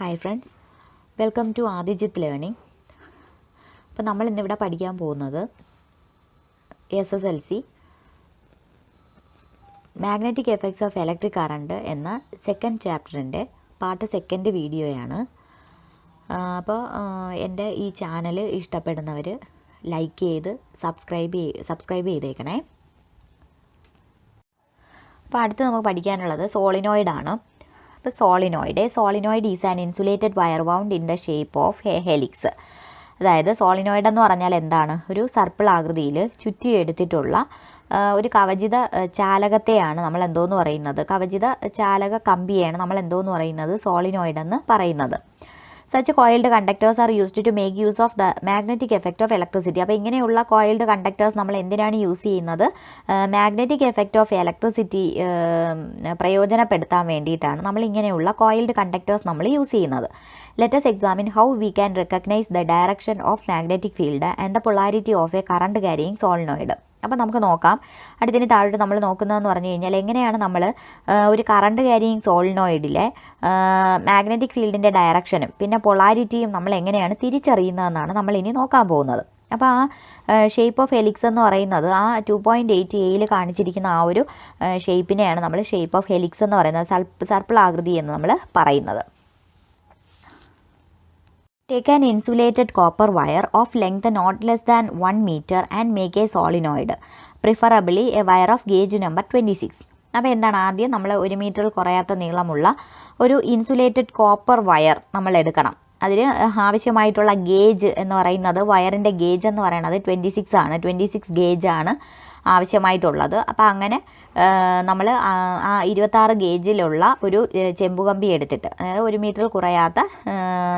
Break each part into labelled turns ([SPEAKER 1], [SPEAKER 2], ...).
[SPEAKER 1] Hi friends, welcome to Adijith Learning. അപ്പോൾ നമ്മൾ ഇന്നിവിടെ പഠിക്കാൻ പോകുന്നത് SSLC magnetic effects of electric current എന്ന സെക്കൻഡ് ചാപ്റ്ററിൻ്റെ പാർട്ട് സെക്കൻഡ് വീഡിയോയാണ്. അപ്പോൾ എൻ്റെ ഈ ചാനൽ ഇഷ്ടപ്പെടുന്നവർ ലൈക്ക് ചെയ്ത് സബ്സ്ക്രൈബ് ചെയ്തേക്കണേ. അപ്പോൾ അടുത്ത് നമുക്ക് പഠിക്കാനുള്ളത് സോളിനോയിഡാണ്. അപ്പോൾ solenoid is an insulated wire wound in the shape of helix. അതായത് സോളിനോയിഡ് എന്ന് പറഞ്ഞാൽ എന്താണ്? ഒരു സർപ്പിൾ ആകൃതിയിൽ ചുറ്റിയെടുത്തിട്ടുള്ള ഒരു കവചിത ചാലകത്തെയാണ് നമ്മൾ എന്തോന്ന് പറയുന്നത്, കവചിത ചാലക കമ്പിയെയാണ് നമ്മൾ എന്തോന്ന് പറയുന്നത്, സോളിനോയിഡ് എന്ന് പറയുന്നത്. Such coiled conductors are used to make use of the magnetic effect of electricity. അപ്പോൾ ഇങ്ങനെയുള്ള കോയിൽഡ് കണ്ടക്ടേഴ്സ് നമ്മൾ എന്തിനാണ് യൂസ് ചെയ്യുന്നത്? മാഗ്നറ്റിക് എഫക്റ്റ് ഓഫ് ഇലക്ട്രിസിറ്റി പ്രയോജനപ്പെടുത്താൻ വേണ്ടിയിട്ടാണ് നമ്മൾ ഇങ്ങനെയുള്ള കോയിൽഡ് കണ്ടക്ടേഴ്സ് നമ്മൾ യൂസ് ചെയ്യുന്നത്. Let us examine how we can recognize the direction of magnetic field and the polarity of a current carrying solenoid. അപ്പോൾ നമുക്ക് നോക്കാം. അടുത്തതിന് താഴോട്ട് നമ്മൾ നോക്കുന്നതെന്ന് പറഞ്ഞു കഴിഞ്ഞാൽ എങ്ങനെയാണ് നമ്മൾ ഒരു കറണ്ട് ക്യാരിയിങ് സോളിനോയിഡിലെ മാഗ്നറ്റിക് ഫീൽഡിൻ്റെ ഡയറക്ഷനും പിന്നെ പൊളാരിറ്റിയും നമ്മൾ എങ്ങനെയാണ് തിരിച്ചറിയുന്നതെന്നാണ് നമ്മൾ ഇനി നോക്കാൻ പോകുന്നത്. അപ്പോൾ ആ ഷേപ്പ് ഓഫ് ഹെലിക്സ് എന്ന് പറയുന്നത് ആ 2.8 കാണിച്ചിരിക്കുന്ന ആ ഒരു ഷേപ്പിനെയാണ് നമ്മൾ ഷേപ്പ് ഓഫ് ഹെലിക്സ് എന്ന് പറയുന്നത്, സർപ്പിൾ ആകൃതി എന്ന് നമ്മൾ പറയുന്നത്. Take an insulated copper wire of length not less than 1 meter and make a solenoid, preferably a wire of gauge number 26. അപ്പോൾ എന്താണ്, ആദ്യം നമ്മൾ 1 മീറ്ററിൽ കുറയാത്ത നീളമുള്ള ഒരു ഇൻസുലേറ്റഡ് കോപ്പർ വയർ നമ്മൾ എടുക്കണം. അതിന് ആവശ്യമായിട്ടുള്ള ഗേജ് എന്ന് പറയുന്നത്, വയറിൻ്റെ ഗേജ് എന്ന് പറയുന്നത് 26 ഗേജാണ് ആവശ്യമായിട്ടുള്ളത്. അപ്പോൾ അങ്ങനെ നമ്മൾ ആ 26 ഗേജിലുള്ള ഒരു ചെമ്പുകമ്പി എടുത്തിട്ട്, അതായത് 1 മീറ്ററിൽ കുറയാത്ത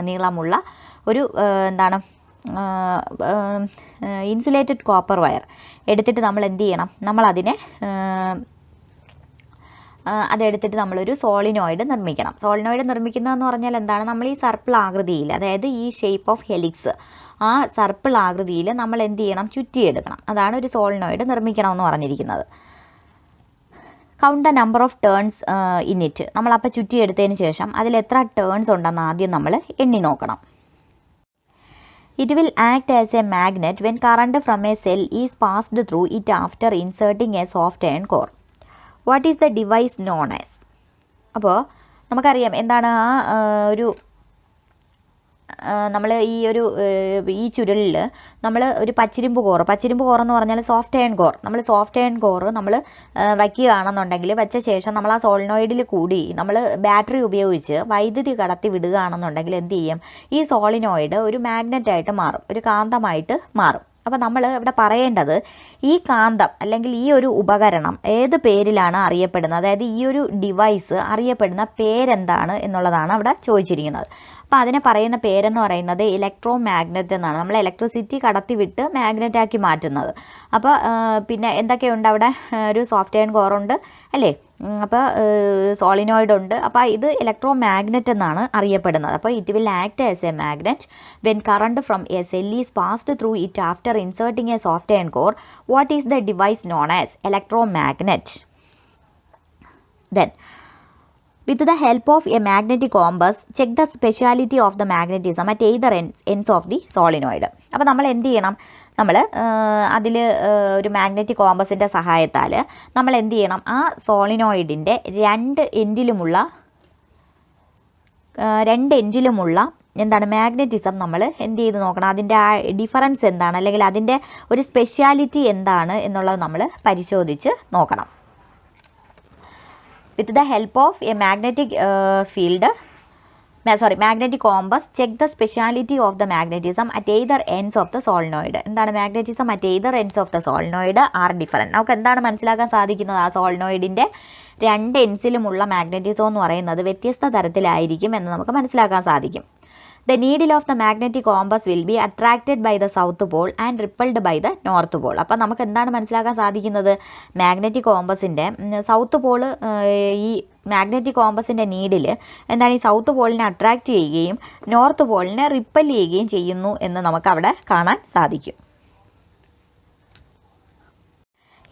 [SPEAKER 1] നീളമുള്ള ഒരു എന്താണ് ഇൻസുലേറ്റഡ് കോപ്പർ വയർ എടുത്തിട്ട് നമ്മൾ എന്ത് ചെയ്യണം, നമ്മളതിനെ അതെടുത്തിട്ട് നമ്മളൊരു സോളിനോയിഡ് നിർമ്മിക്കണം. സോളിനോയിഡ് നിർമ്മിക്കുന്നതെന്ന് പറഞ്ഞാൽ എന്താണ്, നമ്മൾ ഈ സർപ്പിൾ ആകൃതിയിൽ, അതായത് ഈ ഷേപ്പ് ഓഫ് ഹെലിക്സ്, ആ സർപ്പിൾ ആകൃതിയിൽ നമ്മൾ എന്ത് ചെയ്യണം, ചുറ്റിയെടുക്കണം. അതാണ് ഒരു സോളിനോയിഡ് നിർമ്മിക്കണമെന്ന് പറഞ്ഞിരിക്കുന്നത്. Count the number of turns in it. നമ്മളപ്പോൾ ചുറ്റിയെടുത്തതിന് ശേഷം അതിൽ എത്ര ടേൺസ് ഉണ്ടെന്ന് ആദ്യം നമ്മൾ എണ്ണി നോക്കണം. It will act as a magnet when current from a cell is passed through it after inserting a soft iron core. What is the device known as? അപ്പോൾ നമുക്കറിയാം എന്താണ് ആ ഒരു നമ്മൾ ഈ ചുരുളിൽ നമ്മൾ ഒരു പച്ചിരുമ്പ് കോറെന്ന് പറഞ്ഞാൽ സോഫ്റ്റ് അയൺ കോർ, നമ്മൾ സോഫ്റ്റ് അയൺ കോർ നമ്മൾ വയ്ക്കുകയാണെന്നുണ്ടെങ്കിൽ, വെച്ച ശേഷം നമ്മൾ ആ സോളിനോയിഡിൽ കൂടി നമ്മൾ ബാറ്ററി ഉപയോഗിച്ച് വൈദ്യുതി കടത്തി വിടുകയാണെന്നുണ്ടെങ്കിൽ എന്ത് ചെയ്യും, ഈ സോളിനോയിഡ് ഒരു മാഗ്നറ്റായിട്ട് മാറും, ഒരു കാന്തമായിട്ട് മാറും. അപ്പോൾ നമ്മൾ ഇവിടെ പറയേണ്ടത്, ഈ കാന്തം അല്ലെങ്കിൽ ഈ ഒരു ഉപകരണം ഏത് പേരിലാണ് അറിയപ്പെടുന്നത്, അതായത് ഈ ഒരു ഡിവൈസ് അറിയപ്പെടുന്ന പേരെന്താണ് എന്നുള്ളതാണ് അവിടെ ചോദിച്ചിരിക്കുന്നത്. അപ്പോൾ അതിനെ പറയുന്ന പേരെന്ന് പറയുന്നത് ഇലക്ട്രോ മാഗ്നറ്റ് എന്നാണ്. നമ്മൾ ഇലക്ട്രിസിറ്റി കടത്തി വിട്ട് മാഗ്നറ്റാക്കി മാറ്റുന്നത്. അപ്പോൾ പിന്നെ എന്തൊക്കെയുണ്ട് അവിടെ, ഒരു സോഫ്റ്റ് അയൺ കോറുണ്ട് അല്ലേ, അപ്പോൾ സോളിനോയിഡ് ഉണ്ട്. അപ്പോൾ ഇത് ഇലക്ട്രോ മാഗ്നറ്റ് എന്നാണ് അറിയപ്പെടുന്നത്. അപ്പോൾ it will act as A magnet when current from A cell is passed through it after inserting A soft iron core. What is the device known as electro magnet? Then with the help of a magnetic compass, check the speciality of the magnetism at either ends of the solenoid. അപ്പോൾ നമ്മൾ എന്ത് ചെയ്യണം, നമ്മൾ അതിൽ ഒരു magnetic കോമ്പസിൻ്റെ സഹായത്താൽ നമ്മൾ എന്ത് ചെയ്യണം, ആ സോളിനോയിഡിൻ്റെ രണ്ട് എൻഡിലുമുള്ള എന്താണ് മാഗ്നറ്റിസം നമ്മൾ എന്ത് ചെയ്ത് നോക്കണം, അതിൻ്റെ ആ ഡിഫറൻസ് എന്താണ്, അല്ലെങ്കിൽ അതിൻ്റെ ഒരു സ്പെഷ്യാലിറ്റി എന്താണ് എന്നുള്ളത് നമ്മൾ പരിശോധിച്ച് നോക്കണം. With the help of a magnetic compass, check the speciality of the magnetism at either ends of the solenoid. എന്താണ് magnetism at either ends of the solenoid are different. നമുക്ക് എന്താണ് മനസ്സിലാക്കാൻ സാധിക്കുന്നത്, ആ സോളിനോയിഡിൻ്റെ രണ്ട് എൻഡ്സിലുമുള്ള മാഗ്നറ്റിസം എന്ന് പറയുന്നത് വ്യത്യസ്ത തരത്തിലായിരിക്കും എന്ന് നമുക്ക് മനസ്സിലാക്കാൻ സാധിക്കും. The needle of the magnetic compass will be attracted by the south pole and repelled by the north pole. അപ്പോൾ നമുക്ക് എന്താണ് മനസ്സിലാക്കാൻ സാധിക്കുന്നത്, മാഗ്നറ്റിക് കോമ്പസിൻ്റെ സൗത്ത് പോൾ, ഈ മാഗ്നറ്റിക് കോമ്പസിൻ്റെ നീഡിൽ എന്താണ് ഈ സൗത്ത് പോളിനെ അട്രാക്റ്റ് ചെയ്യുകയും നോർത്ത് പോളിനെ റിപ്പൽ ചെയ്യുകയും ചെയ്യുന്നു എന്ന് നമുക്ക് അവിടെ കാണാൻ സാധിക്കും.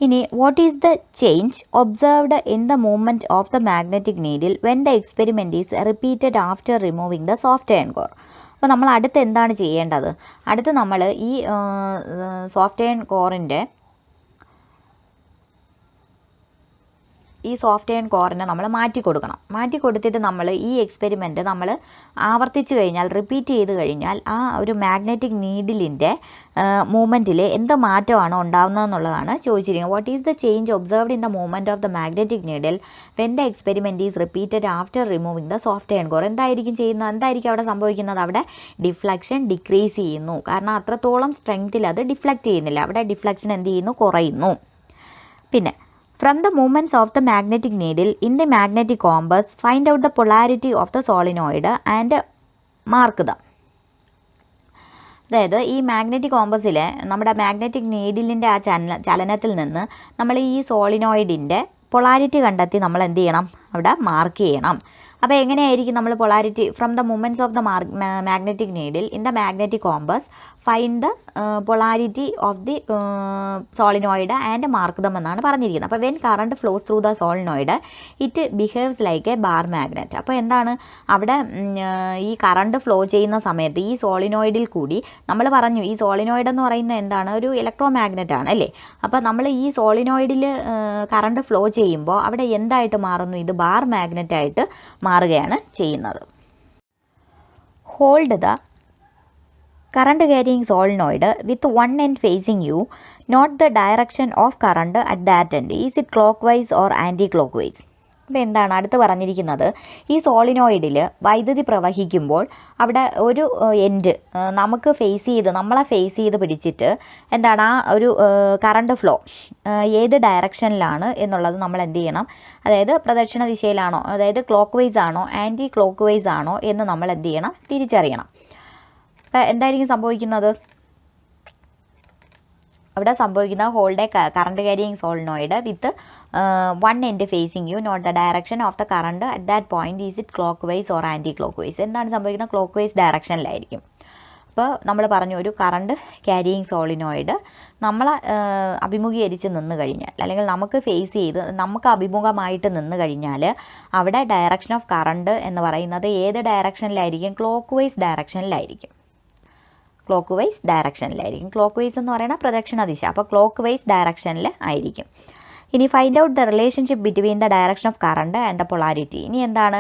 [SPEAKER 1] ഇനി what is the change observed in the movement of the magnetic needle when the experiment is repeated after removing the soft iron core. അപ്പോൾ നമ്മൾ അടുത്ത് എന്താണ് ചെയ്യേണ്ടത്? അടുത്ത് നമ്മൾ ഈ സോഫ്റ്റ് അയൺ കോറിൻ്റെ കോറിനെ നമ്മൾ മാറ്റി കൊടുത്തിട്ട് നമ്മൾ ഈ എക്സ്പെരിമെൻറ്റ് നമ്മൾ ആവർത്തിച്ച് കഴിഞ്ഞാൽ, റിപ്പീറ്റ് ചെയ്ത് കഴിഞ്ഞാൽ ആ ഒരു മാഗ്നറ്റിക് നീഡിലിൻ്റെ മൂവ്മെൻറ്റിൽ എന്ത് മാറ്റമാണ് ഉണ്ടാകുന്നതെന്നുള്ളതാണ് ചോദിച്ചിരിക്കുന്നത്. What is the change observed in the movement of the magnetic needle when the experiment is repeated after removing the soft iron core. എന്തായിരിക്കും അവിടെ സംഭവിക്കുന്നത്? അവിടെ ഡിഫ്ലക്ഷൻ ഡിക്രീസ് ചെയ്യുന്നു. കാരണം അത്രത്തോളം സ്ട്രെങ്ത്തിൽ അത് ഡിഫ്ലക്റ്റ് ചെയ്യുന്നില്ല. അവിടെ ഡിഫ്ലക്ഷൻ എന്ത് ചെയ്യുന്നു? കുറയുന്നു. പിന്നെ from the movements of the magnetic needle in the magnetic compass, find out the polarity of the solenoid and mark them. അതായത് ഈ മാഗ്നറ്റിക് കോമ്പസിലെ നമ്മുടെ മാഗ്നറ്റിക് നീഡിലിൻ്റെ ആ ചലനത്തിൽ നിന്ന് നമ്മൾ ഈ സോളിനോയിഡിൻ്റെ പൊളാരിറ്റി കണ്ടെത്തി നമ്മൾ എന്ത് ചെയ്യണം? അവിടെ മാർക്ക് ചെയ്യണം. അപ്പോൾ എങ്ങനെയായിരിക്കും നമ്മൾ polarity? From the movements of the magnetic needle in the magnetic compass find the polarity of the solenoid and mark them എന്നാണ് പറഞ്ഞിരിക്കുന്നത്. അപ്പോൾ when current flows through the solenoid it behaves like a bar magnet. അപ്പോൾ എന്താണ് അവിടെ ഈ current flow ചെയ്യുന്ന സമയത്ത് ഈ സോളിനോയിഡിൽ കൂടി നമ്മൾ പറഞ്ഞു, ഈ സോളിനോയിഡ് എന്ന് പറയുന്നത് എന്താണ്? ഒരു ഇലക്ട്രോ മാഗ്നറ്റ് ആണ് അല്ലേ? അപ്പോൾ നമ്മൾ ഈ സോളിനോയിഡിൽ കറണ്ട് ഫ്ലോ ചെയ്യുമ്പോൾ അവിടെ എന്തായിട്ട് മാറുന്നു? ഇത് ബാർ മാഗ്നറ്റ് ആയിട്ട് മാറുകയാണ് ചെയ്യുന്നത്. Hold the current carrying solenoid with one end facing you. Note the direction of current at that end. Is it clockwise or anti-clockwise? അപ്പോൾ എന്താണ് അടുത്ത് പറഞ്ഞിരിക്കുന്നത്? ഈ സോളിനോയിഡിൽ വൈദ്യുതി പ്രവഹിക്കുമ്പോൾ അവിടെ ഒരു എൻഡ് നമ്മളെ ഫേസ് ചെയ്ത് പിടിച്ചിട്ട് എന്താണ് ആ ഒരു കറണ്ട് ഫ്ലോ ഏത് ഡയറക്ഷനിലാണ് എന്നുള്ളത് നമ്മൾ എന്ത് ചെയ്യണം? അതായത് പ്രദക്ഷിണ ദിശയിലാണോ, അതായത് ക്ലോക്ക് വൈസ് ആണോ ആൻറ്റി ക്ലോക്ക് വൈസ് ആണോ എന്ന് നമ്മൾ എന്ത് ചെയ്യണം? തിരിച്ചറിയണം. അപ്പോൾ എന്തായിരിക്കും സംഭവിക്കുന്നത്? അവിടെ സംഭവിക്കുന്ന hold current carrying solenoid with one end facing you. Note the direction of the current at that point. Is it clockwise or anticlockwise? എന്താണ് സംഭവിക്കുന്നത്? ക്ലോക്ക് വൈസ് ഡയറക്ഷനിലായിരിക്കും. അപ്പോൾ നമ്മൾ പറഞ്ഞു, ഒരു കറണ്ട് ക്യാരിയിങ് സോളിനോയിഡ് നമ്മളെ അഭിമുഖീകരിച്ച് നിന്ന് കഴിഞ്ഞാൽ, അല്ലെങ്കിൽ നമുക്ക് അഭിമുഖമായിട്ട് നിന്ന് കഴിഞ്ഞാൽ അവിടെ ഡയറക്ഷൻ ഓഫ് കറണ്ട് എന്ന് പറയുന്നത് ഏത് ഡയറക്ഷനിലായിരിക്കും? ക്ലോക്ക് വൈസ് ഡയറക്ഷനിലായിരിക്കും. ക്ലോക്ക് വൈസ് എന്ന് പറയുന്നത് പ്രദക്ഷിണ ദിശ. അപ്പോൾ ക്ലോക്ക് വൈസ് ഡയറക്ഷനിൽ ആയിരിക്കും. ഇനി find out the relationship between the direction of current and the polarity. ഇനി എന്താണ്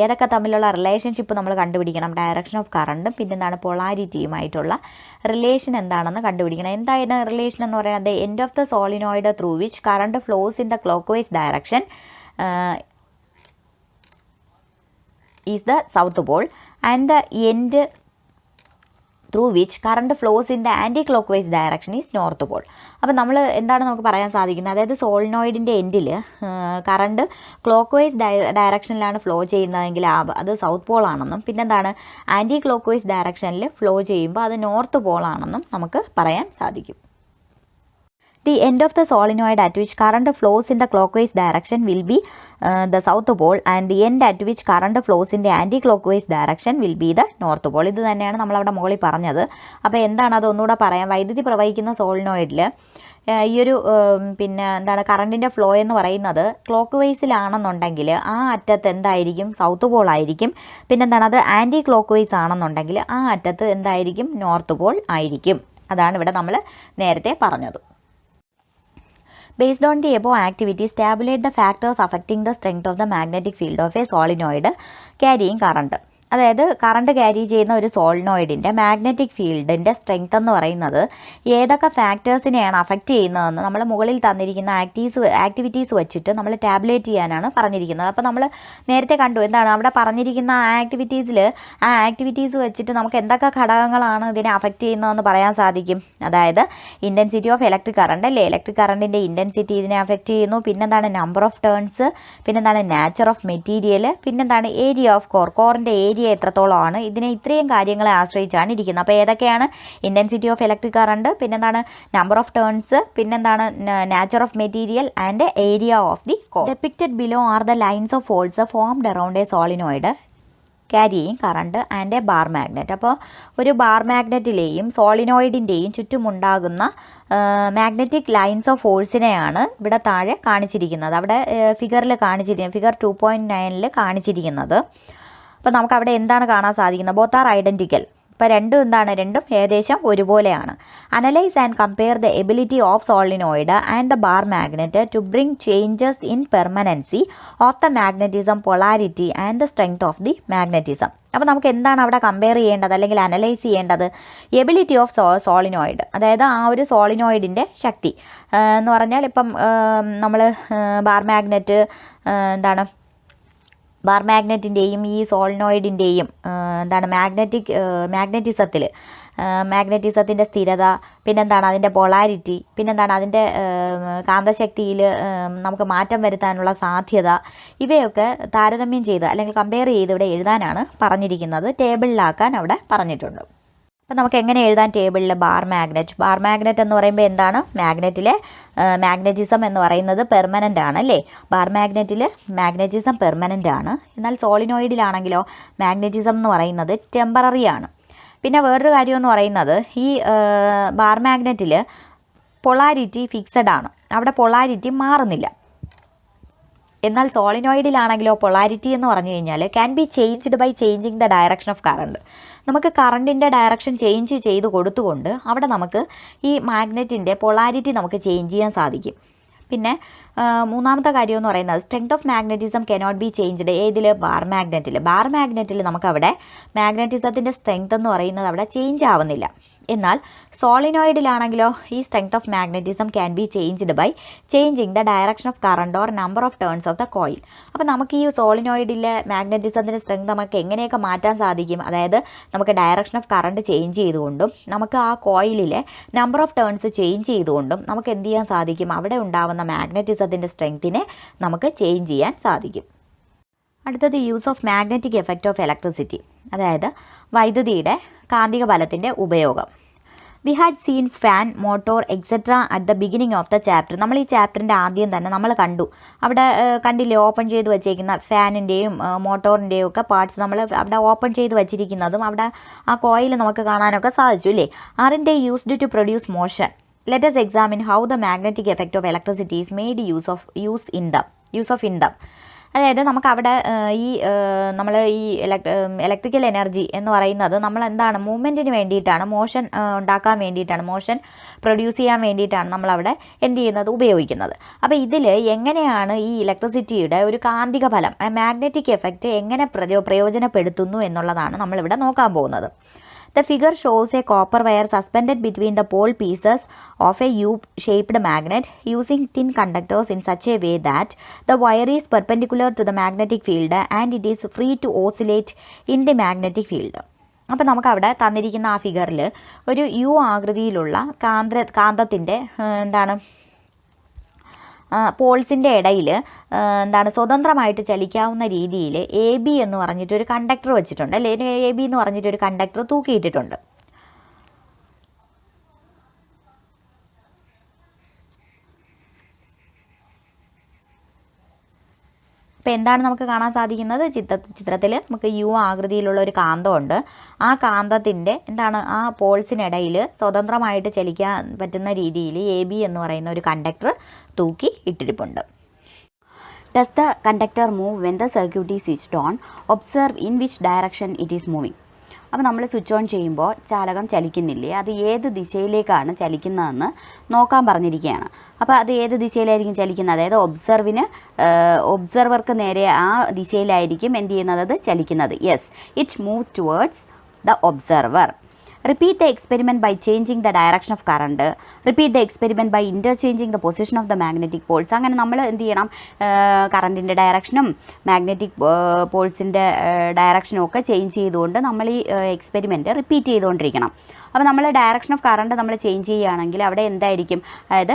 [SPEAKER 1] ഏതൊക്കെ തമ്മിലുള്ള റിലേഷൻഷിപ്പ് നമ്മൾ കണ്ടുപിടിക്കണം? ഡയറക്ഷൻ ഓഫ് കറണ്ടും പിന്നെന്താണ് പൊളാരിറ്റിയുമായിട്ടുള്ള റിലേഷൻ എന്താണെന്ന് കണ്ടുപിടിക്കണം. എന്തായിരുന്നു റിലേഷൻ എന്ന് പറയുന്നത്? End of the solenoid through which current flows in the clockwise direction is the south pole and the end through which current flows in the anti-clockwise direction is north pole. അപ്പോൾ നമ്മൾ എന്താണ് നമുക്ക് പറയാൻ സാധിക്കുന്നത്? അതായത് സോളിനോയിഡിൻ്റെ എൻഡിൽ current clock vice ഡയറക്ഷനിലാണ് flow ചെയ്യുന്നതെങ്കിൽ അത് സൗത്ത് പോൾ ആണെന്നും, പിന്നെന്താണ് ആൻറ്റി ക്ലോക്ക് വൈസ് ഡയറക്ഷനിൽ ഫ്ലോ ചെയ്യുമ്പോൾ അത് നോർത്ത് പോൾ ആണെന്നും നമുക്ക് പറയാൻ സാധിക്കും. The end of the solenoid at which current flows in the clockwise direction will be the south pole and the end at which current flows in the anti-clockwise direction will be the north pole. ഇത് തന്നെയാണ് നമ്മളവിടെ മുകളിൽ പറഞ്ഞത്. അപ്പോൾ എന്താണ് അത് ഒന്നുകൂടെ പറയാം. വൈദ്യുതി പ്രവഹിക്കുന്ന സോളിനോയിഡിൽ ഈ ഒരു കറണ്ടിൻ്റെ ഫ്ലോ എന്ന് പറയുന്നത് ക്ലോക്ക് വൈസിലാണെന്നുണ്ടെങ്കിൽ ആ അറ്റത്ത് എന്തായിരിക്കും? സൗത്ത് പോൾ ആയിരിക്കും. പിന്നെന്താണ് അത് ആൻറ്റി ക്ലോക്ക് വൈസ് ആണെന്നുണ്ടെങ്കിൽ ആ അറ്റത്ത് എന്തായിരിക്കും? നോർത്ത് പോൾ ആയിരിക്കും. അതാണ് ഇവിടെ നമ്മൾ നേരത്തെ പറഞ്ഞത്. Based on the above activities, tabulate the factors affecting the strength of the magnetic field of a solenoid carrying current. അതായത് കറണ്ട് ക്യാരി ചെയ്യുന്ന ഒരു സോളിനോയിഡിൻ്റെ മാഗ്നറ്റിക് ഫീൽഡിൻ്റെ സ്ട്രെങ്ത് എന്ന് പറയുന്നത് ഏതൊക്കെ ഫാക്ടേഴ്സിനെയാണ് അഫക്റ്റ് ചെയ്യുന്നതെന്ന് നമ്മൾ മുകളിൽ തന്നിരിക്കുന്ന ആക്ടിവിറ്റീസ് വെച്ചിട്ട് നമ്മൾ ടാബുലേറ്റ് ചെയ്യാനാണ് പറഞ്ഞിരിക്കുന്നത്. അപ്പോൾ നമ്മൾ നേരത്തെ കണ്ടു എന്താണ് അവിടെ പറഞ്ഞിരിക്കുന്ന ആ ആക്ടിവിറ്റീസ് വെച്ചിട്ട് നമുക്ക് എന്തൊക്കെ ഘടകങ്ങളാണ് ഇതിനെ അഫക്റ്റ് ചെയ്യുന്നതെന്ന് പറയാൻ സാധിക്കും. അതായത് ഇൻറ്റൻസിറ്റി ഓഫ് ഇലക്ട്രിക് കറണ്ട് അല്ലേ, ഇലക്ട്രിക് കറണ്ടിൻ്റെ ഇൻറ്റൻസിറ്റി ഇതിനെ അഫക്റ്റ് ചെയ്യുന്നു. പിന്നെന്താണ് നമ്പർ ഓഫ് ടേൺസ്, പിന്നെന്താണ് നാച്ചർ ഓഫ് മെറ്റീരിയൽ, പിന്നെന്താണ് ഏരിയ ഓഫ് കോറിൻ്റെ ഏരിയ എത്രത്തോളമാണ്. ഇതിനെ ഇത്രയും കാര്യങ്ങളെ ആശ്രയിച്ചാണ് ഇരിക്കുന്നത്. അപ്പോൾ ഏതൊക്കെയാണ്? ഇൻറ്റൻസിറ്റി ഓഫ് ഇലക്ട്രിക് കറണ്ട്, പിന്നെന്താണ് നമ്പർ ഓഫ് ടേൺസ്, പിന്നെന്താണ് nature of material and area of the core. Depicted below are the lines of force formed around A solenoid carrying current and a bar magnet. അപ്പോൾ ഒരു bar മാഗ്നറ്റിലെയും സോളിനോയിഡിൻ്റെയും ചുറ്റുമുണ്ടാകുന്ന magnetic lines of ഫോഴ്സിനെയാണ് ഇവിടെ താഴെ കാണിച്ചിരിക്കുന്നത്. അവിടെ figure 2.9 കാണിച്ചിരിക്കുന്നത്. അപ്പോൾ നമുക്കവിടെ എന്താണ് കാണാൻ സാധിക്കുന്നത്? Both are identical. ഇപ്പോൾ രണ്ടും ഏകദേശം ഒരുപോലെയാണ്. Analyse and compare the ability of solenoid and the bar magnet to bring changes in permanency of the magnetism, polarity and the strength of the magnetism. അപ്പോൾ നമുക്ക് എന്താണ് അവിടെ കമ്പയർ ചെയ്യേണ്ടത് അല്ലെങ്കിൽ അനലൈസ് ചെയ്യേണ്ടത്? എബിലിറ്റി ഓഫ് സോളിനോയിഡ്, അതായത് ആ ഒരു സോളിനോയിഡിൻ്റെ ശക്തി എന്ന് പറഞ്ഞാൽ ഇപ്പം നമ്മൾ ബാർ മാഗ്നറ്റിൻ്റെയും ഈ സോളിനോയിഡിൻ്റെയും മാഗ്നറ്റിസത്തിൻ്റെ സ്ഥിരത, പിന്നെന്താണ് അതിൻ്റെ പൊളാരിറ്റി, പിന്നെന്താണ് അതിൻ്റെ കാന്തശക്തിയിൽ നമുക്ക് മാറ്റം വരുത്താനുള്ള സാധ്യത, ഇവയൊക്കെ താരതമ്യം ചെയ്ത് അല്ലെങ്കിൽ കമ്പയർ ചെയ്ത് ഇവിടെ എഴുതാനാണ് പറഞ്ഞിരിക്കുന്നത്. ടേബിളിലാക്കാൻ അവിടെ പറഞ്ഞിട്ടുണ്ട്. അപ്പോൾ നമുക്ക് എങ്ങനെ എഴുതാൻ ടേബിളിൽ? ബാർ മാഗ്നറ്റ് എന്ന് പറയുമ്പോൾ എന്താണ്? മാഗ്നറ്റിലെ മാഗ്നറ്റിസം എന്ന് പറയുന്നത് പെർമനൻ്റ് ആണ് അല്ലേ? ബാർ മാഗ്നറ്റിൽ മാഗ്നറ്റിസം പെർമനൻ്റ് ആണ്. എന്നാൽ സോളിനോയിഡിലാണെങ്കിലോ മാഗ്നറ്റിസം എന്ന് പറയുന്നത് ടെമ്പററി ആണ്. പിന്നെ വേറൊരു കാര്യം എന്ന് പറയുന്നത് ഈ ബാർ മാഗ്നറ്റിൽ പൊളാരിറ്റി ഫിക്സഡ് ആണ്. അവിടെ പൊളാരിറ്റി മാറുന്നില്ല. എന്നാൽ സോളിനോയിഡിലാണെങ്കിലോ പൊളാരിറ്റി എന്ന് പറഞ്ഞു കഴിഞ്ഞാൽ can be changed by changing the direction of current. നമുക്ക് കറണ്ടിൻ്റെ ഡയറക്ഷൻ ചേഞ്ച് ചെയ്ത് കൊടുത്തുകൊണ്ട് അവിടെ നമുക്ക് ഈ മാഗ്നറ്റിൻ്റെ പൊളാരിറ്റി നമുക്ക് ചേഞ്ച് ചെയ്യാൻ സാധിക്കും. പിന്നെ മൂന്നാമത്തെ കാര്യം എന്ന് പറയുന്നത് strength of magnetism cannot be changed. ഏതിൽ? ബാർ മാഗ്നറ്റിൽ നമുക്കവിടെ മാഗ്നറ്റിസത്തിൻ്റെ സ്ട്രെങ്ത് എന്ന് പറയുന്നത് അവിടെ ചേഞ്ച് ആവുന്നില്ല. എന്നാൽ സോളിനോയിഡിലാണെങ്കിലോ ഈ strength of magnetism can be changed by changing the direction of current or number of turns of the coil. അപ്പോൾ നമുക്ക് ഈ സോളിനോയിഡിലെ മാഗ്നറ്റിസത്തിൻ്റെ സ്ട്രെങ്ത് നമുക്ക് എങ്ങനെയൊക്കെ മാറ്റാൻ സാധിക്കും? അതായത് നമുക്ക് ഡയറക്ഷൻ ഓഫ് കറണ്ട് ചേഞ്ച് ചെയ്തുകൊണ്ടും നമുക്ക് ആ കോയിലിലെ നമ്പർ ഓഫ് ടേൺസ് ചേഞ്ച് ചെയ്തുകൊണ്ടും നമുക്ക് എന്ത് ചെയ്യാൻ സാധിക്കും? അവിടെ ഉണ്ടാകുന്ന മാഗ്നറ്റിസത്തിൻ്റെ സ്ട്രെങ്ത്തിനെ നമുക്ക് ചേഞ്ച് ചെയ്യാൻ സാധിക്കും. അടുത്തത് use of magnetic effect of electricity, അതായത് വൈദ്യുതിയുടെ കാന്തിക ബലത്തിൻ്റെ ഉപയോഗം. We had seen fan, motor etcetera at the beginning of the chapter. നമ്മൾ ഈ ചാപ്റ്ററിൻ്റെ ആദ്യം തന്നെ നമ്മൾ കണ്ടു. അവിടെ കണ്ടില്ലേ ഓപ്പൺ ചെയ്ത് വെച്ചേക്കുന്ന ഫാനിൻ്റെയും മോട്ടോറിൻ്റെയും ഒക്കെ പാർട്സ് നമ്മൾ അവിടെ ഓപ്പൺ ചെയ്ത് വെച്ചിരിക്കുന്നതും അവിടെ ആ കോയിൽ നമുക്ക് കാണാനൊക്കെ സാധിച്ചു അല്ലേ? ആറിൻ്റെ used to produce motion. Let us examine how the magnetic effect of electricity is made use in them. അതായത് നമുക്കവിടെ നമ്മൾ ഈ ഇലക്ട്രിക്കൽ എനർജി എന്ന് പറയുന്നത് നമ്മൾ എന്താണ് മൂവ്മെൻറ്റിന് വേണ്ടിയിട്ടാണ്, മോഷൻ ഉണ്ടാക്കാൻ വേണ്ടിയിട്ടാണ്, മോഷൻ പ്രൊഡ്യൂസ് ചെയ്യാൻ വേണ്ടിയിട്ടാണ് നമ്മളവിടെ എന്ത് ചെയ്യുന്നത്? ഉപയോഗിക്കുന്നത്. അപ്പോൾ ഇതിൽ എങ്ങനെയാണ് ഈ ഇലക്ട്രിസിറ്റിയുടെ ഒരു കാന്തിക ഫലം, മാഗ്നറ്റിക് എഫക്റ്റ് എങ്ങനെ പ്രയോജനപ്പെടുത്തുന്നു എന്നുള്ളതാണ് നമ്മളിവിടെ നോക്കാൻ പോകുന്നത്. The figure shows a copper wire suspended between the pole pieces of a U-shaped magnet using thin conductors in such a way that the wire is perpendicular to the magnetic field and it is free to oscillate in the magnetic field. അപ്പോൾ നമുക്കവിടെ തന്നിരിക്കുന്ന ആ ഫിഗറിൽ ഒരു U ആകൃതിയിലുള്ള കാന്തത്തിൻ്റെ പോൾസിൻ്റെ ഇടയിൽ സ്വതന്ത്രമായിട്ട് ചലിക്കാവുന്ന രീതിയിൽ AB എന്ന് പറഞ്ഞിട്ടൊരു കണ്ടക്ടർ വെച്ചിട്ടുണ്ട് അല്ലേ? AB എന്ന് പറഞ്ഞിട്ടൊരു കണ്ടക്ടർ തൂക്കിയിട്ടിട്ടുണ്ട്. അപ്പോൾ എന്താണ് നമുക്ക് കാണാൻ സാധിക്കുന്നത്? ചിത്രത്തിൽ നമുക്ക് യു ആകൃതിയിലുള്ള ഒരു കാന്തമുണ്ട്. ആ കാന്തത്തിൻ്റെ ആ പോൾസിനിടയിൽ സ്വതന്ത്രമായിട്ട് ചലിക്കാൻ പറ്റുന്ന രീതിയിൽ AB എന്ന് പറയുന്ന ഒരു കണ്ടക്ടർ തൂക്കി ഇട്ടിരിപ്പുണ്ട്. Does the conductor move when the circuit is switched on? Observe in which direction it is moving. അപ്പോൾ നമ്മൾ സ്വിച്ച് ഓൺ ചെയ്യുമ്പോൾ ചാലകം ചലിക്കുന്നില്ലേ? അത് ഏത് ദിശയിലേക്കാണ് ചലിക്കുന്നതെന്ന് നോക്കാൻ പറഞ്ഞിരിക്കുകയാണ്. അപ്പോൾ അത് ഏത് ദിശയിലായിരിക്കും ചലിക്കുന്നത്? അതായത് ഒബ്സർവർക്ക് നേരെ ആ ദിശയിലായിരിക്കും എന്ത് ചെയ്യുന്നത്? അത് ചലിക്കുന്നത്. Yes, it moves towards the observer. Repeat the experiment by changing the direction of current. Repeat the experiment by interchanging the position of the magnetic poles. അങ്ങനെ നമ്മൾ എന്ത് ചെയ്യണം? കറണ്ടിൻ്റെ ഡയറക്ഷനും മാഗ്നറ്റിക് പോൾസിൻ്റെ ഡയറക്ഷനും ഒക്കെ ചേഞ്ച് ചെയ്തുകൊണ്ട് നമ്മൾ ഈ എക്സ്പെരിമെൻറ്റ് റിപ്പീറ്റ് ചെയ്തുകൊണ്ടിരിക്കണം. അപ്പോൾ നമ്മൾ ഡയറക്ഷൻ ഓഫ് കറണ്ട് നമ്മൾ ചേഞ്ച് ചെയ്യുകയാണെങ്കിൽ അവിടെ എന്തായിരിക്കും? അതായത്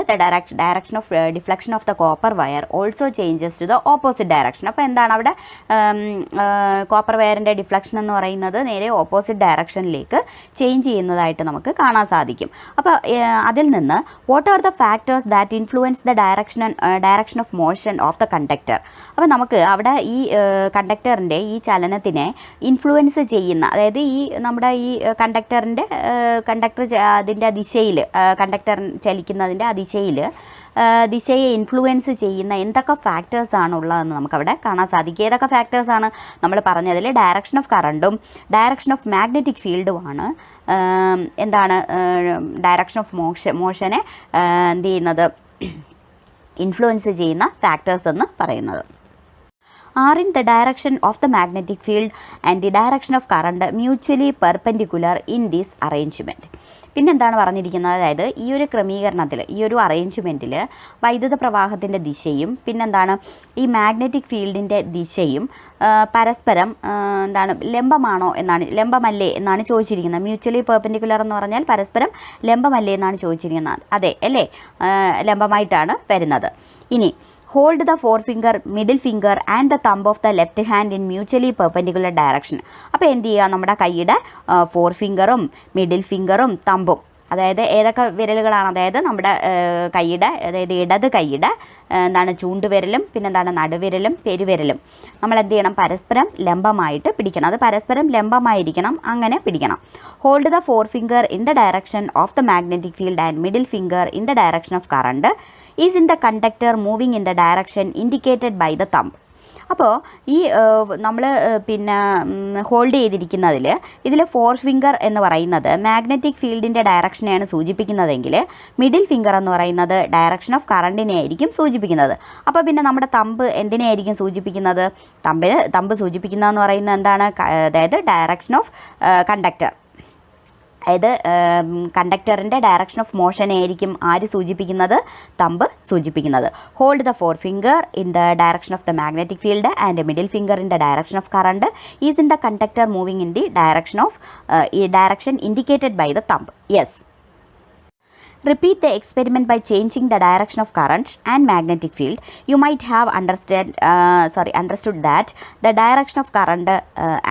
[SPEAKER 1] direction of deflection of the copper wire also changes to the opposite direction. അപ്പോൾ എന്താണ് അവിടെ കോപ്പർ വയറിൻ്റെ ഡിഫ്ലക്ഷൻ എന്ന് പറയുന്നത് നേരെ ഓപ്പോസിറ്റ് ഡയറക്ഷനിലേക്ക് ചേഞ്ച്
[SPEAKER 2] ചേഞ്ച് ചെയ്യുന്നതായിട്ട് നമുക്ക് കാണാൻ സാധിക്കും. അപ്പോൾ അതിൽ നിന്ന് what are the factors that influence the direction of motion of the conductor. അപ്പോൾ നമുക്ക് അവിടെ ഈ കണ്ടക്ടറിൻ്റെ ഈ ചലനത്തിനെ ഇൻഫ്ലുവൻസ് ചെയ്യുന്ന, അതായത് ഈ നമ്മുടെ ഈ കണ്ടക്ടർ അതിൻ്റെ ദിശയിൽ, കണ്ടക്ടർ ചലിക്കുന്നതിൻ്റെ ആ ദിശയെ ഇൻഫ്ലുവൻസ് ചെയ്യുന്ന എന്തൊക്കെ ഫാക്ടേഴ്സാണ് ഉള്ളതെന്ന് നമുക്കവിടെ കാണാൻ സാധിക്കും. ഏതൊക്കെ ഫാക്ടേഴ്സാണ് നമ്മൾ പറഞ്ഞതിൽ? ഡയറക്ഷൻ ഓഫ് കറണ്ടും ഡയറക്ഷൻ ഓഫ് മാഗ്നറ്റിക് ഫീൽഡുമാണ് എന്താണ് ഡയറക്ഷൻ ഓഫ് മോഷനെ എന്ത് ചെയ്യുന്നത്, ഇൻഫ്ലുവൻസ് ചെയ്യുന്ന ഫാക്ടേഴ്സ് എന്ന് പറയുന്നത്. are in the direction of the magnetic field and the direction of current mutually perpendicular in this arrangement. പിന്നെന്താണ് പറഞ്ഞിരിക്കുന്നത്? അതായത് ഈ ഒരു ക്രമീകരണത്തിൽ, ഈ ഒരു അറേഞ്ച്മെൻറ്റിൽ വൈദ്യുത പ്രവാഹത്തിൻ്റെ ദിശയും പിന്നെന്താണ് ഈ മാഗ്നറ്റിക് ഫീൽഡിൻ്റെ ദിശയും പരസ്പരം ലംബമല്ലേ എന്നാണ് ചോദിച്ചിരിക്കുന്നത്. മ്യൂച്വലി പെർപെൻഡിക്കുലർ എന്ന് പറഞ്ഞാൽ പരസ്പരം ലംബമല്ലേ എന്നാണ് ചോദിച്ചിരിക്കുന്നത്. അതെ അല്ലേ, ലംബമായിട്ടാണ് വരുന്നത്. ഇനി hold the forefinger, middle finger and the thumb of the left hand in mutually perpendicular direction. അപ്പോൾ എന്ത് ചെയ്യുക, നമ്മുടെ കൈയുടെ ഫോർഫിംഗറും മിഡിൽ ഫിംഗറും തമ്പും, അതായത് ഏതൊക്കെ വിരലുകളാണ്, അതായത് നമ്മുടെ കൈയുടെ, അതായത് ഇടത് കൈയുടെ ചൂണ്ടുവിരലും പിന്നെന്താണ് നടുവിരലും പെരുവിരലും നമ്മൾ എന്ത് ചെയ്യണം, പരസ്പരം ലംബമായിട്ട് പിടിക്കണം. അത് പരസ്പരം ലംബമായിരിക്കണം, അങ്ങനെ പിടിക്കണം. Hold the forefinger in the direction of the magnetic field and middle finger in the direction of current is in the conductor moving in the direction indicated by the thumb. അപ്പോൾ ഈ നമ്മൾ ഹോൾഡ് ചെയ്തിരിക്കുന്നതിൽ ഇതിൽ four finger എന്ന് പറയുന്നത് magnetic ഫീൽഡിൻ്റെ ഡയറക്ഷനെയാണ് സൂചിപ്പിക്കുന്നതെങ്കിൽ middle finger എന്ന് പറയുന്നത് direction of കറണ്ടിനെ ആയിരിക്കും സൂചിപ്പിക്കുന്നത്. അപ്പോൾ പിന്നെ നമ്മുടെ തമ്പ് എന്തിനെയായിരിക്കും സൂചിപ്പിക്കുന്നത്? തമ്പ് സൂചിപ്പിക്കുന്നതെന്ന് പറയുന്നത് എന്താണ്? അതായത് ഡയറക്ഷൻ ഓഫ് കണ്ടക്ടർ, അതായത് കണ്ടക്ടറിൻ്റെ ഡയറക്ഷൻ ഓഫ് മോഷനെ ആയിരിക്കും ആര് സൂചിപ്പിക്കുന്നത്? തമ്പ് സൂചിപ്പിക്കുന്നത്. Hold the forefinger in the direction of the magnetic field and middle finger in the direction of current is in the conductor moving in the direction indicated by the thumb. Yes. Repeat the experiment by changing the direction of current and magnetic field. You might have understood that the direction of current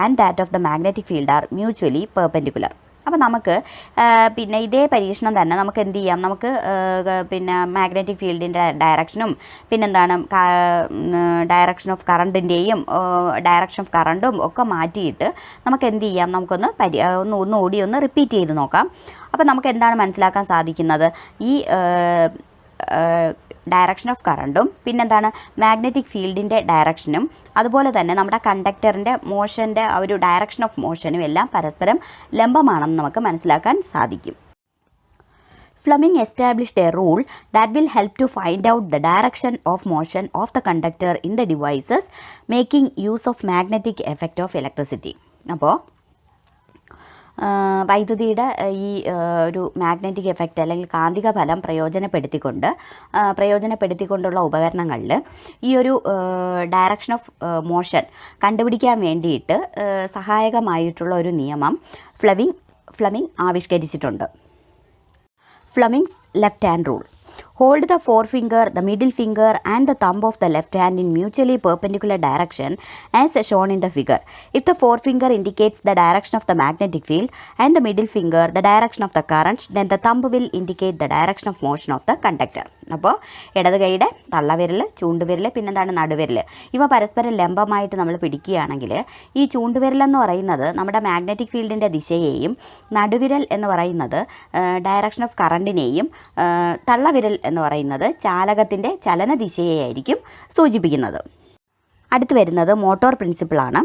[SPEAKER 2] and that of the magnetic field are mutually perpendicular. അപ്പോൾ നമുക്ക് പിന്നെ ഇതേ പരീക്ഷണം തന്നെ നമുക്ക് എന്ത് ചെയ്യാം, നമുക്ക് പിന്നെ മാഗ്നറ്റിക് ഫീൽഡിൻ്റെ ഡയറക്ഷനും പിന്നെന്താണ് ഡയറക്ഷൻ ഓഫ് കറണ്ടിൻ്റെയും ഡയറക്ഷൻ ഓഫ് കറണ്ടും ഒക്കെ മാറ്റിയിട്ട് നമുക്ക് എന്ത് ചെയ്യാം, നമുക്കൊന്ന് ഒന്നുകൂടി റിപ്പീറ്റ് ചെയ്ത് നോക്കാം. അപ്പോൾ നമുക്ക് എന്താണ് മനസ്സിലാക്കാൻ സാധിക്കുന്നത്? ഈ ഡയറക്ഷൻ ഓഫ് കറണ്ടും പിന്നെന്താണ് മാഗ്നറ്റിക് ഫീൽഡിൻ്റെ ഡയറക്ഷനും അതുപോലെ തന്നെ നമ്മുടെ കണ്ടക്ടറിൻ്റെ മോഷൻ്റെ ആ ഒരു ഡയറക്ഷൻ ഓഫ് മോഷനും എല്ലാം പരസ്പരം ലംബമാണെന്ന് നമുക്ക് മനസ്സിലാക്കാൻ സാധിക്കും. Fleming established a rule that will help to find out the direction of motion of the conductor in the devices making use of magnetic effect of electricity. അപ്പോൾ വൈദ്യുതിയുടെ ഈ ഒരു മാഗ്നറ്റിക് എഫക്റ്റ് അല്ലെങ്കിൽ കാന്തിക ഫലം പ്രയോജനപ്പെടുത്തിക്കൊണ്ടുള്ള ഉപകരണങ്ങളിൽ ഈ ഒരു ഡയറക്ഷൻ ഓഫ് മോഷൻ കണ്ടുപിടിക്കാൻ വേണ്ടിയിട്ട് സഹായകമായിട്ടുള്ള ഒരു നിയമം ഫ്ലെമിംഗ് ആവിഷ്കരിച്ചിട്ടുണ്ട്. Fleming's left hand rule. Hold the forefinger, the middle finger and the thumb of the left hand in mutually perpendicular direction as shown in the figure. If the forefinger indicates the direction of the magnetic field and the middle finger the direction of the current, then the thumb will indicate the direction of motion of the conductor. അപ്പോൾ ഇടത് കൈയുടെ തള്ളവിരൽ, ചൂണ്ടുവിരൽ പിന്നെന്താണ് നടുവിരൽ, ഇവ പരസ്പരം ലംബമായിട്ട് നമ്മൾ പിടിക്കുകയാണെങ്കിൽ ഈ ചൂണ്ടുവിരലെന്ന് പറയുന്നത് നമ്മുടെ മാഗ്നറ്റിക് ഫീൽഡിൻ്റെ ദിശയെയും നടുവിരൽ എന്ന് പറയുന്നത് ഡയറക്ഷൻ ഓഫ് കറണ്ടിനെയും തള്ളവിരൽ എന്ന് പറയുന്നത് ചാലകത്തിൻ്റെ ചലനദിശയെയായിരിക്കും സൂചിപ്പിക്കുന്നത്. അടുത്ത് വരുന്നത് മോട്ടോർ പ്രിൻസിപ്പിളാണ്.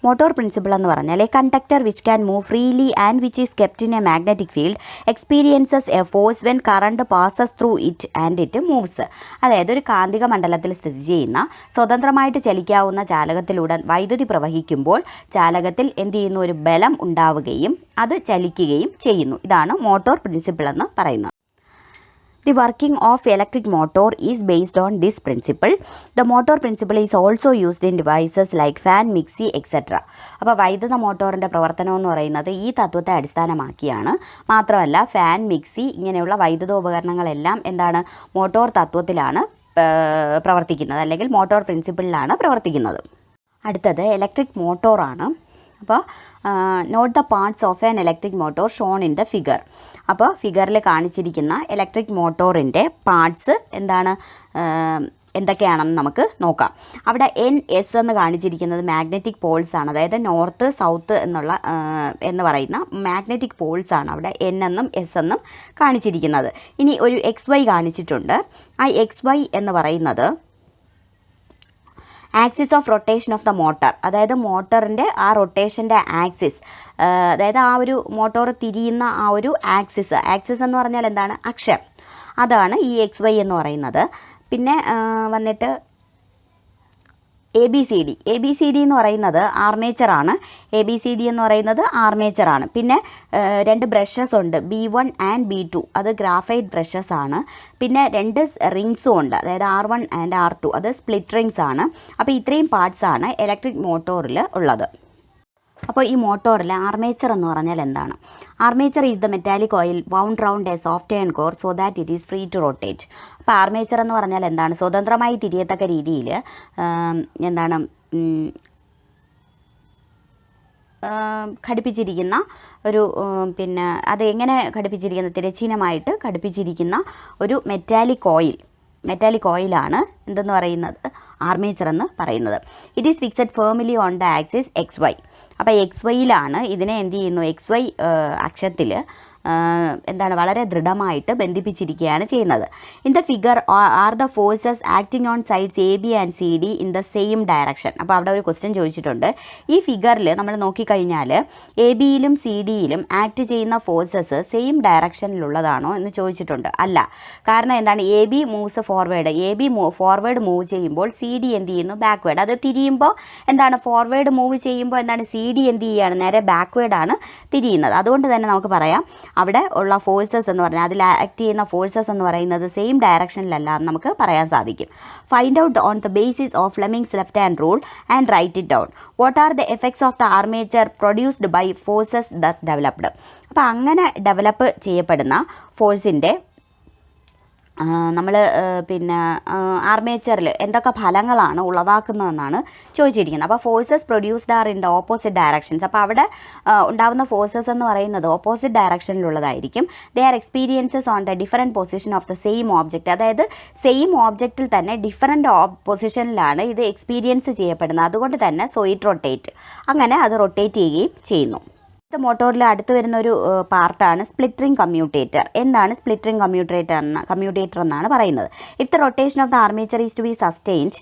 [SPEAKER 2] മോട്ടോർ പ്രിൻസിപ്പിൾ എന്ന് പറഞ്ഞാൽ A conductor which can move freely and which is kept in A magnetic field experiences A force when current passes through it and it moves. അതായത് ഒരു കാന്തിക മണ്ഡലത്തിൽ സ്ഥിതി ചെയ്യുന്ന സ്വതന്ത്രമായിട്ട് ചലിക്കാവുന്ന ചാലകത്തിലൂടെ വൈദ്യുതി പ്രവഹിക്കുമ്പോൾ ചാലകത്തിൽ എന്ത് ചെയ്യുന്നു, ഒരു ബലം ഉണ്ടാവുകയും അത് ചലിക്കുകയും ചെയ്യുന്നു. ഇതാണ് മോട്ടോർ പ്രിൻസിപ്പിൾ എന്ന് പറയുന്നത്. The working of electric motor is based on this principle. The motor principle is also used in devices like fan, mixie, etc. അപ്പോൾ വൈദ്യുത മോട്ടോറിൻ്റെ പ്രവർത്തനം എന്ന് പറയുന്നത് ഈ തത്വത്തെ അടിസ്ഥാനമാക്കിയാണ്. മാത്രമല്ല ഫാൻ, മിക്സി ഇങ്ങനെയുള്ള വൈദ്യുത ഉപകരണങ്ങളെല്ലാം എന്താണ്, മോട്ടോർ തത്വത്തിലാണ് പ്രവർത്തിക്കുന്നത് അല്ലെങ്കിൽ മോട്ടോർ പ്രിൻസിപ്പിളിലാണ് പ്രവർത്തിക്കുന്നത്. അടുത്തത് ഇലക്ട്രിക് മോട്ടോറാണ്. അപ്പോൾ note the parts of an electric motor shown in the figure. അപ്പോൾ ഫിഗറിൽ കാണിച്ചിരിക്കുന്ന ഇലക്ട്രിക് മോട്ടോറിൻ്റെ പാർട്സ് എന്തൊക്കെയാണെന്ന് നമുക്ക് നോക്കാം. അവിടെ NS എന്ന് കാണിച്ചിരിക്കുന്നത് മാഗ്നറ്റിക് പോൾസ് ആണ്. അതായത് നോർത്ത് സൗത്ത് എന്ന് പറയുന്ന മാഗ്നറ്റിക് പോൾസ് ആണ് അവിടെ N എന്നും S എന്നും കാണിച്ചിരിക്കുന്നത്. ഇനി ഒരു XY കാണിച്ചിട്ടുണ്ട്. ആ XY എന്ന് പറയുന്നത് axis of rotation of the motor. അതായത് മോട്ടറിൻ്റെ ആ റൊട്ടേഷൻ്റെ ആക്സിസ്, അതായത് ആ ഒരു മോട്ടോർ തിരിയുന്ന ആ ഒരു ആക്സിസ് എന്ന് പറഞ്ഞാൽ എന്താണ്? അക്ഷം. അതാണ് ഈ XY എന്ന് പറയുന്നത്. പിന്നെ വന്നിട്ട് ABCD എന്ന് പറയുന്നത് ആർമേച്ചറാണ്. ABCD എന്ന് പറയുന്നത് ആർമേച്ചറാണ്. പിന്നെ 2 ബ്രഷസ് ഉണ്ട്, B1 ആൻഡ് B2. അത് ഗ്രാഫൈറ്റ് ബ്രഷസ് ആണ്. പിന്നെ 2 റിങ്സും ഉണ്ട്, അതായത് R1 ആൻഡ് R2. അത് സ്പ്ലിറ്റ് റിങ്സ് ആണ്. അപ്പോൾ ഇത്രയും പാർട്സ് ആണ് ഇലക്ട്രിക് മോട്ടോറിൽ ഉള്ളത്. അപ്പോൾ ഈ മോട്ടോറിൽ ആർമേച്ചർ എന്ന് പറഞ്ഞാൽ എന്താണ്? Armature is the metallic coil wound round a soft iron core so that it is free to rotate. അപ്പോൾ ആർമേച്ചർ എന്ന് പറഞ്ഞാൽ എന്താണ്? സ്വതന്ത്രമായി തിരിയത്തക്ക രീതിയിൽ ഘടിപ്പിച്ചിരിക്കുന്ന ഒരു പിന്നെ അത് എങ്ങനെ ഘടിപ്പിച്ചിരിക്കുന്ന തിരശ്ചീനമായിട്ട് ഘടിപ്പിച്ചിരിക്കുന്ന ഒരു മെറ്റാലിക് കോയിലാണ് എന്തെന്ന് പറയുന്നത്? ആർമേച്ചർ എന്ന് പറയുന്നത്. It is fixed firmly on the axis XY. അപ്പോൾ XYയിലാണ് ഇതിനെ എന്ത് ചെയ്യുന്നു? XY അക്ഷത്തിൽ വളരെ ദൃഢമായിട്ട് ബന്ധിപ്പിച്ചിരിക്കുകയാണ് ചെയ്യുന്നത്. In the figure are the forces acting on sides AB and CD in the same direction. അപ്പോൾ അവിടെ ഒരു ക്വസ്റ്റ്യൻ ചോദിച്ചിട്ടുണ്ട്. ഈ ഫിഗറിൽ നമ്മൾ നോക്കിക്കഴിഞ്ഞാൽ ABയിലും CD യിലും ആക്ട് ചെയ്യുന്ന ഫോഴ്സസ് സെയിം ഡയറക്ഷനിലുള്ളതാണോ എന്ന് ചോദിച്ചിട്ടുണ്ട്. അല്ല. കാരണം എന്താണ്? AB moves forward. AB forward move ചെയ്യുമ്പോൾ CD എന്ത് ചെയ്യുന്നു? ബാക്ക്വേഡ്. അത് തിരിയുമ്പോൾ ഫോർവേഡ് മൂവ് ചെയ്യുമ്പോൾ CD എന്ത് ചെയ്യുകയാണ്? നേരെ ബാക്ക്വേഡാണ് തിരിയുന്നത്. അതുകൊണ്ട് തന്നെ നമുക്ക് പറയാം അവിടെ ഉള്ള ഫോഴ്സസ് എന്ന് പറഞ്ഞാൽ അതിൽ ആക്ട് ചെയ്യുന്ന ഫോഴ്സസ് എന്ന് പറയുന്നത് സെയിം ഡയറക്ഷനിലല്ല എന്ന് നമുക്ക് പറയാൻ സാധിക്കും. Find out on the basis of Fleming's left hand rule and write it down. What are the effects of the armature produced by forces thus developed. അപ്പോൾ അങ്ങനെ ഡെവലപ്പ് ചെയ്യപ്പെടുന്ന ഫോഴ്സിൻ്റെ നമ്മൾ പിന്നെ ആർമേച്ചറിൽ എന്തൊക്കെ ഫലങ്ങളാണ് ഉളവാക്കുന്നതെന്നാണ് ചോദിച്ചിരിക്കുന്നത്. അപ്പോൾ forces produced are in the opposite directions. അപ്പോൾ അവിടെ ഉണ്ടാകുന്ന ഫോഴ്സസ് എന്ന് പറയുന്നത് ഓപ്പോസിറ്റ് ഡയറക്ഷനിലുള്ളതായിരിക്കും. They are experiences on the different position of the same object. അതായത് സെയിം ഓബ്ജക്റ്റിൽ തന്നെ ഡിഫറെൻറ്റ് പൊസിഷനിലാണ് ഇത് എക്സ്പീരിയൻസ് ചെയ്യപ്പെടുന്നത്. അതുകൊണ്ട് തന്നെ സോ ഇറ്റ് റൊട്ടേറ്റ്. അങ്ങനെ അത് റൊട്ടേറ്റ് ചെയ്യുകയും ചെയ്യുന്നു. മോട്ടോറിൽ അടുത്ത് വരുന്ന ഒരു പാർട്ടാണ് സ്പ്ലിറ്റ് റിംഗ് കമ്മ്യൂട്ടേറ്റർ. എന്താണ് സ്പ്ലിറ്റ് റിംഗ് കമ്മ്യൂട്ടേറ്റർ എന്നാണ് പറയുന്നത്? If the rotation of the armature is to be sustained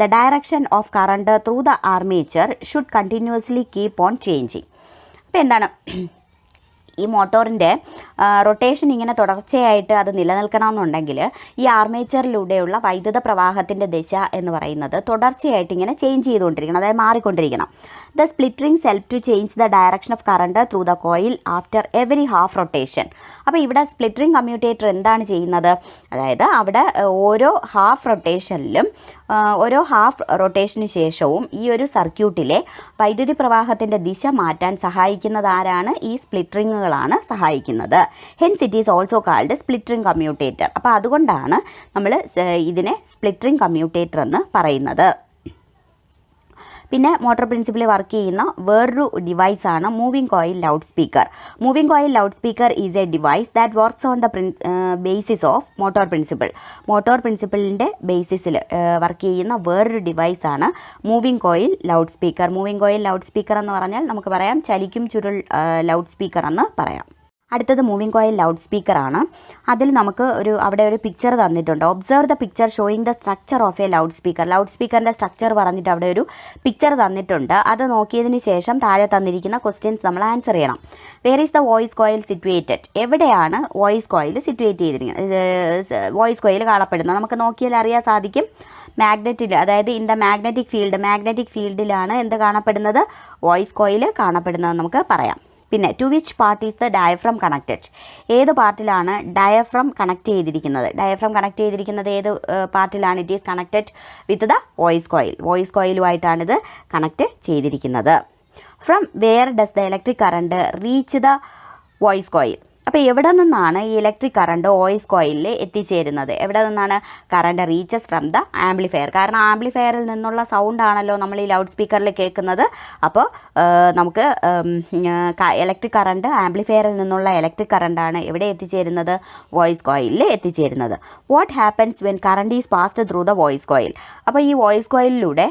[SPEAKER 2] the direction of current through the armature should continuously keep on changing. അപ്പോൾ എന്താണ്? ഈ മോട്ടോറിൻ്റെ റൊട്ടേഷൻ ഇങ്ങനെ തുടർച്ചയായിട്ട് അത് നിലനിൽക്കണമെന്നുണ്ടെങ്കിൽ ഈ ആർമേച്ചറിലൂടെയുള്ള വൈദ്യുത പ്രവാഹത്തിൻ്റെ ദിശ എന്ന് പറയുന്നത് തുടർച്ചയായിട്ട് ഇങ്ങനെ ചേഞ്ച് ചെയ്തുകൊണ്ടിരിക്കണം, അതായത് മാറിക്കൊണ്ടിരിക്കണം. The split rings help to change the direction of current through the coil after every half rotation. അപ്പോൾ ഇവിടെ സ്പ്ലിറ്റ് റിംഗ് കമ്മ്യൂട്ടേറ്റർ എന്താണ് ചെയ്യുന്നത്? അതായത് അവിടെ ഓരോ ഹാഫ് റൊട്ടേഷനിലും ഓരോ ഹാഫ് റൊട്ടേഷന് ശേഷവും ഈ ഒരു സർക്യൂട്ടിലെ വൈദ്യുതി പ്രവാഹത്തിൻ്റെ ദിശ മാറ്റാൻ സഹായിക്കുന്നത് ആരാണ്? ഈ സ്പ്ലിറ്റ് റിങ്ങുകളാണ് സഹായിക്കുന്നത്. Hence it is also called split ring commutator. അപ്പോൾ അതുകൊണ്ടാണ് നമ്മൾ ഇതിനെ സ്പ്ലിറ്റ് റിംഗ് കമ്മ്യൂട്ടേറ്റർ എന്ന് പറയുന്നത്. പിന്നെ മോട്ടോർ പ്രിൻസിപ്പിൾ വർക്ക് ചെയ്യുന്ന വേറൊരു ഡിവൈസാണ് moving coil loudspeaker. Moving coil loudspeaker is a device that works on the basis of motor principle. Motor പ്രിൻസിപ്പിളിൻ്റെ ബേസിസിൽ വർക്ക് ചെയ്യുന്ന വേറൊരു ഡിവൈസാണ് moving coil loudspeaker. Moving coil loudspeaker എന്ന് പറഞ്ഞാൽ നമുക്ക് പറയാം ചലിക്കും ചുരുൾ ലൗഡ് സ്പീക്കർ എന്ന് പറയാം. അടുത്തത് മൂവിംഗ് കോയിൽ ലൗഡ് സ്പീക്കറാണ്. അതിൽ നമുക്ക് അവിടെ ഒരു പിക്ചർ തന്നിട്ടുണ്ട്. Observe the picture showing the structure of a loudspeaker. ലൗഡ് സ്പീക്കറിൻ്റെ സ്ട്രക്ചർ പറഞ്ഞിട്ട് അവിടെ ഒരു പിക്ചർ തന്നിട്ടുണ്ട്. അത് നോക്കിയതിന് ശേഷം താഴെ തന്നിരിക്കുന്ന ക്വസ്റ്റ്യൻസ് നമ്മൾ ആൻസർ ചെയ്യണം. Where is the voice coil situated? എവിടെയാണ് വോയിസ് കോയിൽ സിറ്റുവേറ്റ് ചെയ്തിരിക്കുന്നത്? വോയിസ് കോയിൽ കാണപ്പെടുന്നത് നമുക്ക് നോക്കിയാൽ അറിയാൻ സാധിക്കും. മാഗ്നറ്റിൽ, അതായത് ഇൻ ദ മാഗ്നറ്റിക് ഫീൽഡിലാണ് എന്ത് കാണപ്പെടുന്നത്? വോയിസ് കോയിൽ കാണപ്പെടുന്നത് നമുക്ക് പറയാം. പിന്നെ to which part is the diaphragm connected? ഏത് പാർട്ടിലാണ് ഡയഫ്രം കണക്ട് ചെയ്തിരിക്കുന്നത്? ഡയഫ്രം കണക്ട് ചെയ്തിരിക്കുന്നത് ഏത് പാർട്ടിലാണ്? It is connected with the voice coil. Voice കോയിലുമായിട്ടാണിത് കണക്ട് ചെയ്തിരിക്കുന്നത്. From where does the electric current reach the voice coil? അപ്പോൾ എവിടെ നിന്നാണ് ഈ ഇലക്ട്രിക് കറണ്ട് വോയിസ് കോയിലിൽ എത്തിച്ചേരുന്നത്? എവിടെ നിന്നാണ്? Current reaches from the amplifier. കാരണം ആംപ്ലിഫയറിൽ നിന്നുള്ള സൗണ്ട് ആണല്ലോ നമ്മൾ ഈ ലൗഡ് സ്പീക്കറിൽ കേൾക്കുന്നത്. അപ്പോൾ നമുക്ക് ഇലക്ട്രിക് കറണ്ട് ആംപ്ലിഫയറിൽ നിന്നുള്ള ഇലക്ട്രിക് കറണ്ടാണ് എവിടെ എത്തിച്ചേരുന്നത്? വോയിസ് കോയിലിൽ എത്തിച്ചേരുന്നത്. What happens when current is passed through the voice coil? അപ്പോൾ ഈ വോയിസ് കോയിലിലൂടെ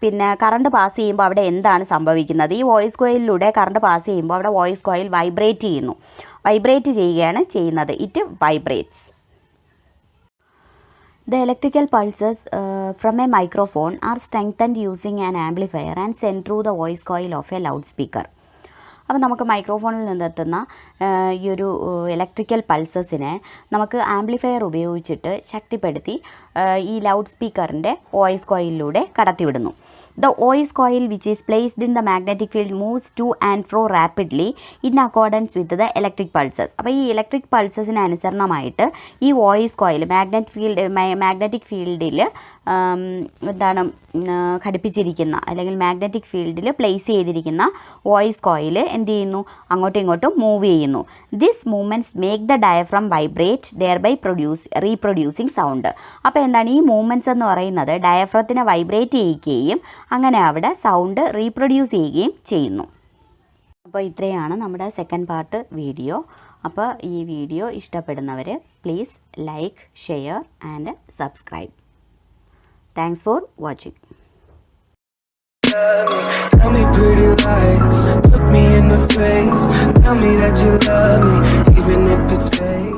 [SPEAKER 2] പിന്നെ കറണ്ട് പാസ് ചെയ്യുമ്പോൾ അവിടെ എന്താണ് സംഭവിക്കുന്നത്? ഈ വോയിസ് കോയിലിലൂടെ കറണ്ട് പാസ് ചെയ്യുമ്പോൾ അവിടെ വോയിസ് കോയിൽ വൈബ്രേറ്റ് ചെയ്യുന്നു. വൈബ്രേറ്റ് ചെയ്യുകയാണ് ചെയ്യുന്നത്. It vibrates. The electrical pulses from a microphone are strengthened using an amplifier and sent through the voice coil of a loudspeaker. അപ്പോൾ നമുക്ക് മൈക്രോഫോണിൽ നിന്നെത്തുന്ന ഈ ഒരു ഇലക്ട്രിക്കൽ പൾസസിനെ നമുക്ക് ആംപ്ലിഫയർ ഉപയോഗിച്ചിട്ട് ശക്തിപ്പെടുത്തി ഈ ലൗഡ് സ്പീക്കറിൻ്റെ വോയിസ് കോയിലിലൂടെ കടത്തിവിടുന്നു. The voice coil which is placed in the magnetic field moves to and fro rapidly in accordance with the electric pulses. അപ്പോൾ ഈ ഇലക്ട്രിക് പൾസസിന് അനുസരണമായിട്ട് ഈ വോയിസ് കോയിൽ മാഗ്നറ്റിക് ഫീൽഡിൽ എന്താണ് ഘടിപ്പിച്ചിരിക്കുന്ന അല്ലെങ്കിൽ മാഗ്നറ്റിക് ഫീൽഡിൽ പ്ലേസ് ചെയ്തിരിക്കുന്ന വോയിസ് കോയിൽ എന്ത് ചെയ്യുന്നു? അങ്ങോട്ടും ഇങ്ങോട്ടും മൂവ് ചെയ്യുന്നു. This movements make the diaphragm vibrate thereby reproducing sound. അപ്പോൾ എന്താണ് ഈ മൂവ്മെൻറ്റ്സ് എന്ന് പറയുന്നത്? ഡയഫ്രത്തിനെ വൈബ്രേറ്റ് ചെയ്യിക്കുകയും അങ്ങനെ അവിടെ സൗണ്ട് റീപ്രൊഡ്യൂസ് ചെയ്യുകയും ചെയ്യുന്നു. അപ്പോൾ ഇത്രയാണ് നമ്മുടെ സെക്കൻഡ് പാർട്ട് വീഡിയോ. അപ്പോൾ ഈ വീഡിയോ ഇഷ്ടപ്പെടുന്നവർ please like, share and subscribe. Thanks for watching.
[SPEAKER 3] Tell me pretty lies, look me in the face, tell me that you love me, even if it's fake.